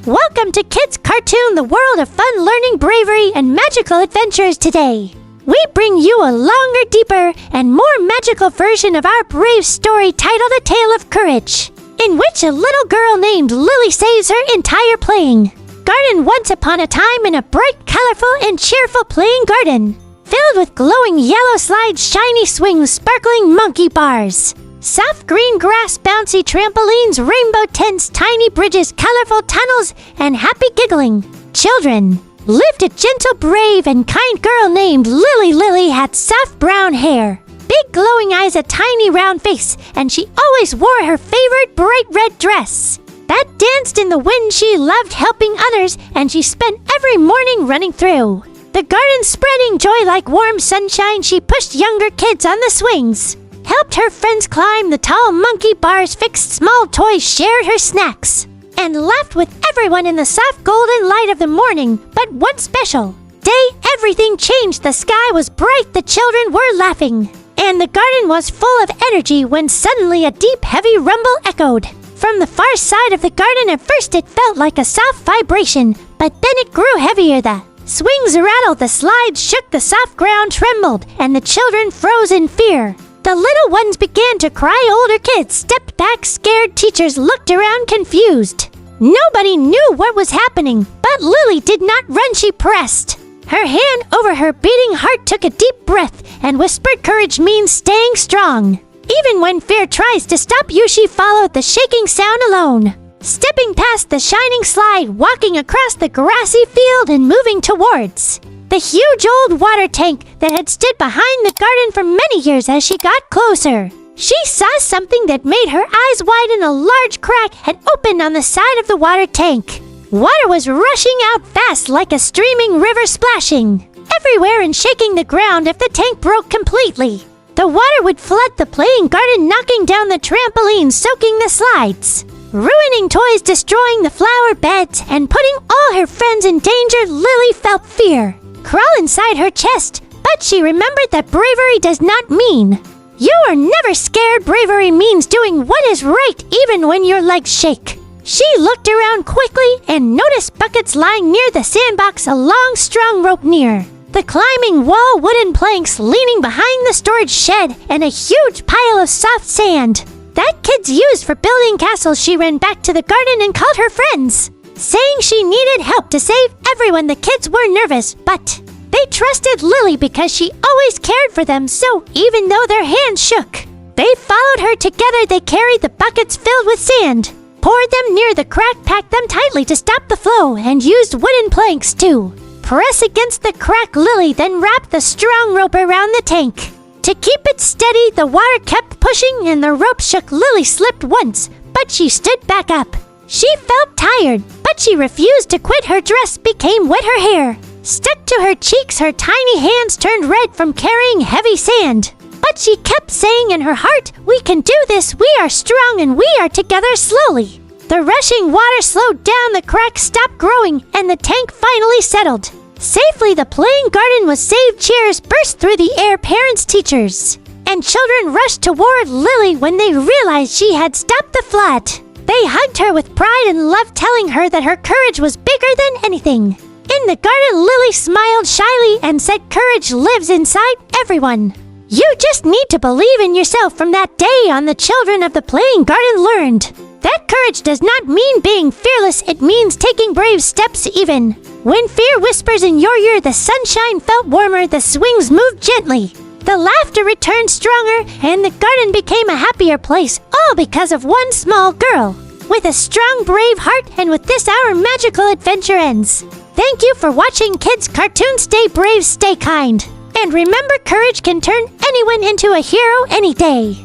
Welcome to Kids Cartoon, the world of fun learning, bravery, and magical adventures today. We bring you a longer, deeper, and more magical version of our brave story titled A Tale of Courage, in which a little girl named Lily saves her entire playing garden once upon a time in a bright, colorful, and cheerful playing garden, filled with glowing yellow slides, shiny swings, sparkling monkey bars, soft green grass, bouncy trampolines, rainbow tents, tiny bridges, colorful tunnels, and happy giggling children. Lived a gentle, brave, and kind girl named Lily. Lily had soft brown hair, big glowing eyes, a tiny round face, and she always wore her favorite bright red dress that danced in the wind. She loved helping others, and she spent every morning running through the garden spreading joy like warm sunshine. She pushed younger kids on the swings, helped her friends climb the tall monkey bars, fixed small toys, shared her snacks, and laughed with everyone in the soft golden light of the morning. But one special day, everything changed. The sky was bright, the children were laughing, and the garden was full of energy when suddenly a deep, heavy rumble echoed from the far side of the garden. At first it felt like a soft vibration, but then it grew heavier. The swings rattled, the slides shook, the soft ground trembled, and the children froze in fear. The little ones began to cry. Older kids stepped back scared. Teachers looked around confused. Nobody knew what was happening, but Lily did not run. She pressed her hand over her beating heart, took a deep breath, and whispered, "Courage means staying strong. Even when fear tries to stop you." She followed the shaking sound alone, stepping past the shining slide, walking across the grassy field, and moving towards the huge old water tank that had stood behind the garden for many years. As she got closer, she saw something that made her eyes widen. A large crack had opened on the side of the water tank. Water was rushing out fast like a streaming river, splashing everywhere and shaking the ground. If the tank broke completely, the water would flood the playing garden, knocking down the trampolines, soaking the slides, ruining toys, destroying the flower beds, and putting all her friends in danger. Lily felt fear crawl inside her chest, but she remembered that bravery does not mean you are never scared. Bravery means doing what is right even when your legs shake. She looked around quickly and noticed buckets lying near the sandbox, a long, strong rope near the climbing wall, wooden planks leaning behind the storage shed, and a huge pile of soft sand that kids used for building castles. She ran back to the garden and called her friends, saying she needed help to save everyone. The kids were nervous, but they trusted Lily because she always cared for them. So even though their hands shook, they followed her. Together they carried the buckets filled with sand, poured them near the crack, packed them tightly to stop the flow, and used wooden planks to press against the crack. Lily then wrapped the strong rope around the tank to keep it steady. The water kept pushing and the rope shook. Lily slipped once, but she stood back up. She felt tired, but she refused to quit. Her dress became wet, her hair stuck to her cheeks, her tiny hands turned red from carrying heavy sand. But she kept saying in her heart, "We can do this, we are strong, and we are together." Slowly, the rushing water slowed down, the crack stopped growing, and the tank finally settled safely. The playing garden was saved. Cheers burst through the air. Parents, teachers, and children rushed toward Lily when they realized she had stopped the flood. They hugged her with pride and love, telling her that her courage was bigger than anything. In the garden, Lily smiled shyly and said, "Courage lives inside everyone. You just need to believe in yourself." From that day on, the children of the playing garden learned that courage does not mean being fearless. It means taking brave steps even when fear whispers in your ear. The sunshine felt warmer, the swings moved gently, the laughter returned stronger, and the garden became a happier place, all because of one small girl with a strong, brave heart. And with this, our magical adventure ends. Thank you for watching Kids Cartoon. Stay brave, stay kind, and remember, courage can turn anyone into a hero any day.